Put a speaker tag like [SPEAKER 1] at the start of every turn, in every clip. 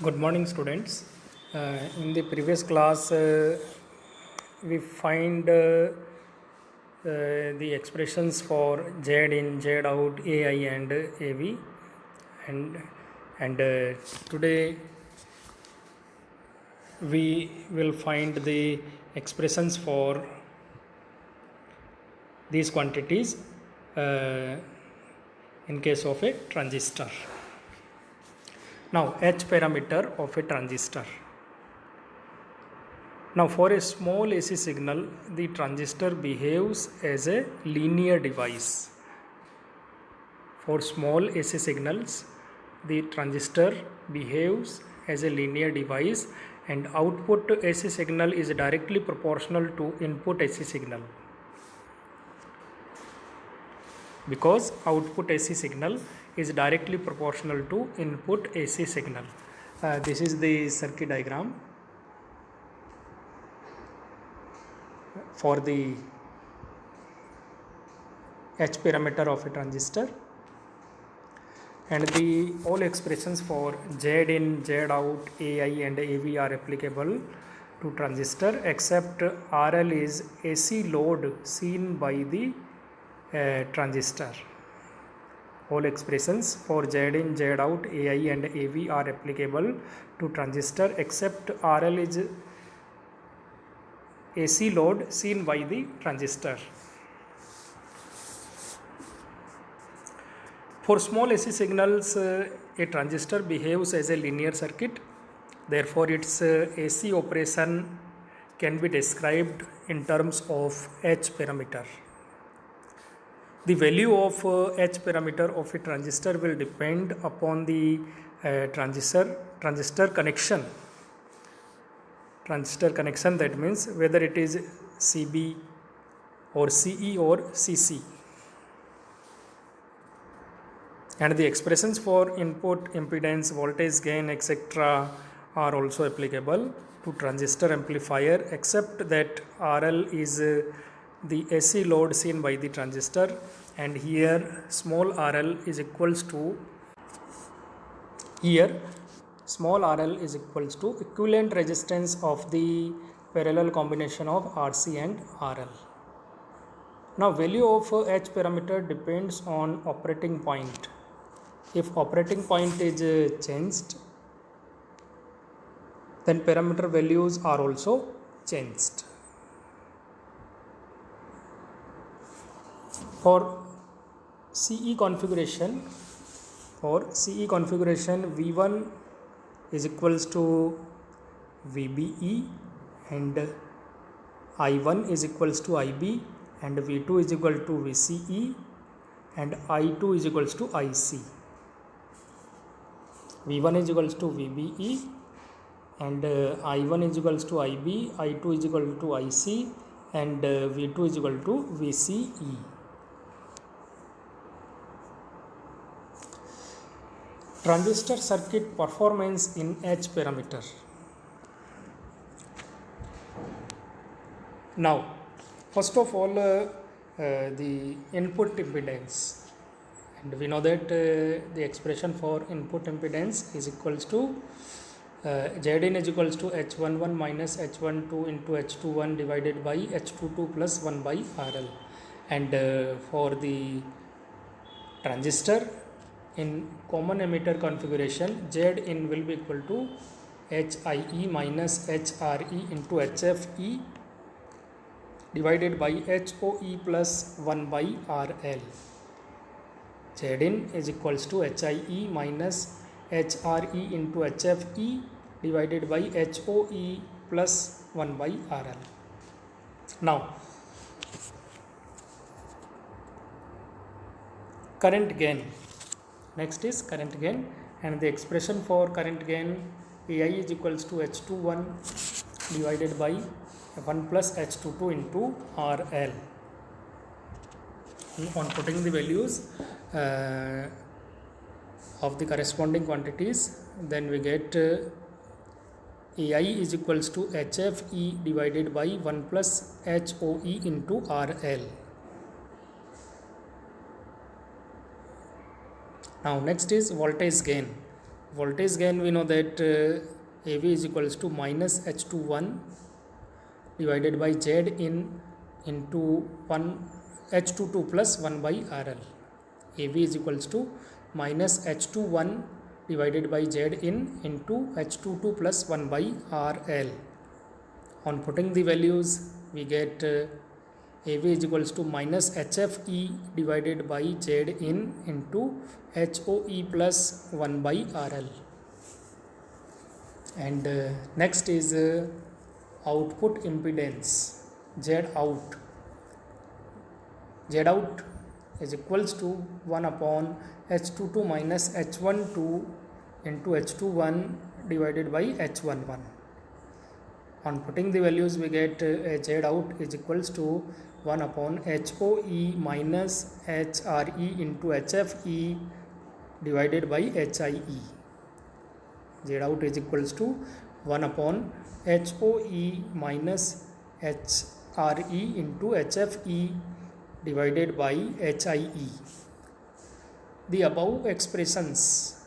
[SPEAKER 1] Good morning, students. In the previous class, we find the expressions for Z in, Z out, AI, and AV, and today we will find the expressions for these quantities in case of a transistor. Now, H parameter of a transistor. Now, for a small AC signal, the transistor behaves as a linear device. For small AC signals, the transistor behaves as a linear device, and output AC signal is directly proportional to input AC signal. Because output AC signal is directly proportional to input AC signal. This is the circuit diagram for the H parameter of a transistor, and the all expressions for Z in, Z out, AI and AV are applicable to transistor, except RL is AC load seen by the transistor. All expressions for Z in, Z out, AI and AV are applicable to transistor, except RL is AC load seen by the transistor. For small AC signals, a transistor behaves as a linear circuit. Therefore, its AC operation can be described in terms of H parameter. The value of H parameter of a transistor will depend upon the transistor connection. Transistor connection, that means whether it is CB or CE or CC. And the expressions for input impedance, voltage gain, etc. are also applicable to transistor amplifier, except that RL is the AC load seen by the transistor, and here small RL is equals to equivalent resistance of the parallel combination of RC and RL. Now, value of H parameter depends on operating point. If operating point is changed, then parameter values are also changed. For CE configuration, V1 is equals to VBE, and I1 is equals to IB, and V2 is equal to VCE, and I2 is equals to IC. V1 is equals to VBE, and I1 is equals to IB, I2 is equal to IC, and V2 is equal to VCE. Transistor circuit performance in H parameter. Now, first of all, the input impedance, and we know that the expression for input impedance is equals to Zin is equals to H11 minus H12 into H21 divided by H22 plus 1 by RL, and for the transistor in common emitter configuration, Zin will be equal to HIE minus HRE into HFE divided by HOE plus 1 by RL. Zin is equals to HIE minus HRE into HFE divided by HOE plus 1 by RL. Now, current gain. Next is current gain, and the expression for current gain, AI is equals to H21 divided by 1 plus H22 into RL. On putting the values of the corresponding quantities, then we get AI is equals to HFE divided by 1 plus HOE into RL. Now, next is voltage gain. voltage gain, we know that AV is equals to minus H21 divided by Z in into 1 H22 plus 1 by RL. AV is equals to minus H21 divided by Z in into H22 plus 1 by RL. On putting the values, we get AV is equals to minus HFE divided by Z in into HOE plus 1 by RL. And next is output impedance, Z out. Z out is equals to 1 upon H22 minus H12 into H21 divided by H11. On putting the values, we get Z out is equals to 1 upon HOE minus HRE into HFE divided by HIE. Z out is equals to 1 upon HOE minus HRE into HFE divided by HIE. The above expressions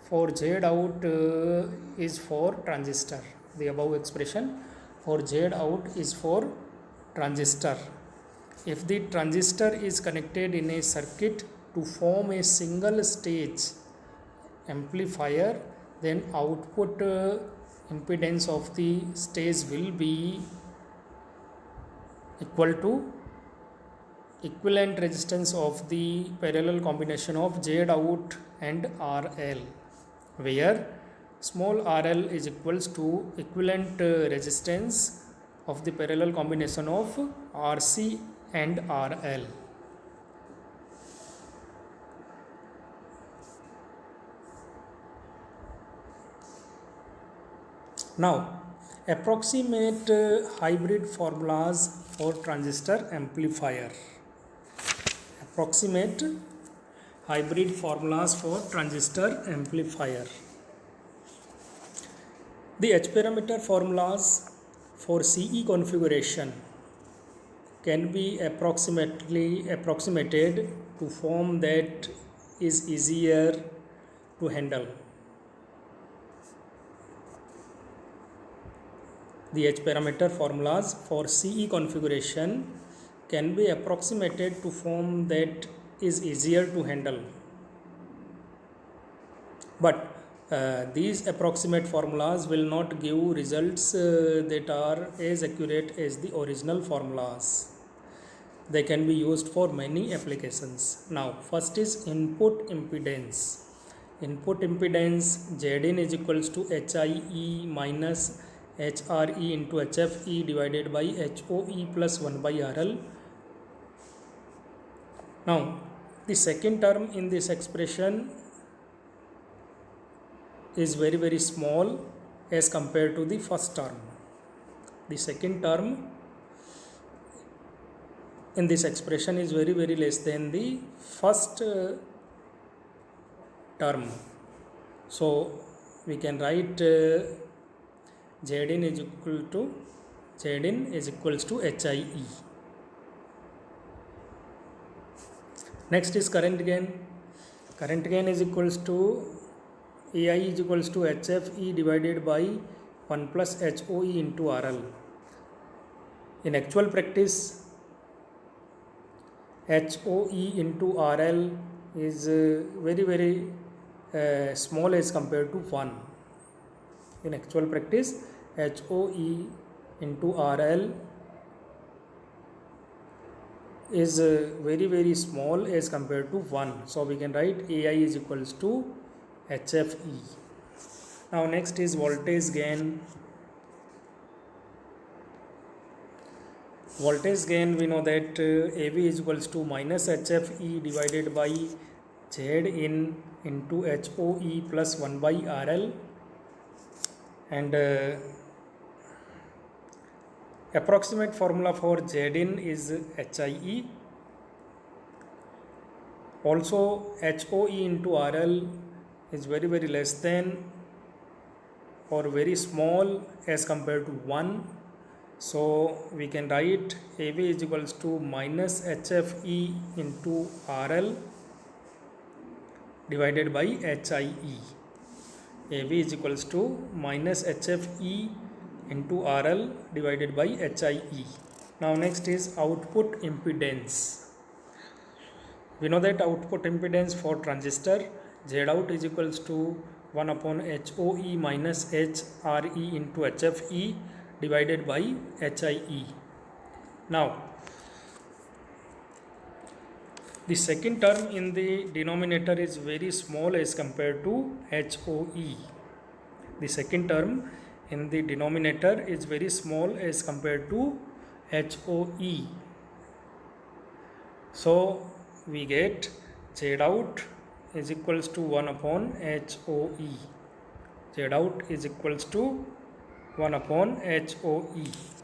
[SPEAKER 1] for Z out is for transistor. The above expression for Z out is for transistor. If the transistor is connected in a circuit to form a single stage amplifier, then output impedance of the stage will be equal to equivalent resistance of the parallel combination of Z out and RL, where small RL is equals to equivalent resistance of the parallel combination of RC and RL. Now, approximate hybrid formulas for transistor amplifier. Approximate hybrid formulas for transistor amplifier. The H parameter formulas for CE configuration can be approximated to form that is easier to handle. The H parameter formulas for CE configuration can be approximated to form that is easier to handle. But these approximate formulas will not give results that are as accurate as the original formulas. They can be used for many applications. Now, first is input impedance. Input impedance Zin is equals to HIE minus HRE into HFE divided by HOE plus 1 by RL. Now, the second term in this expression is very small as compared to the first term. The second term in this expression is very less than the first term. So we can write Zin is equals to HIE. Next is current gain. Current gain is equals to AI is equals to HFE divided by 1 plus HOE into RL. In actual practice, HOE into RL is very small as compared to 1. In actual practice, HOE into RL is very small as compared to 1. So we can write AI is equals to HFE. Now next is voltage gain. Voltage gain, we know that AV is equals to minus HFE divided by Z in into HOE plus 1 by RL, and approximate formula for Z in is HIE. Also HOE into RL is very less than or very small as compared to 1. So we can write AV is equals to minus HFE into RL divided by HIE. AV is equals to minus HFE into RL divided by HIE. Now next is output impedance. We know that output impedance for transistor Zout is equals to 1 upon HOE minus HRE into HFE divided by HIE. Now the second term in the denominator is very small as compared to HOE. The second term in the denominator is very small as compared to HOE. So we get Z out is equals to 1 upon HOE. Z out is equals to 1 upon HOE.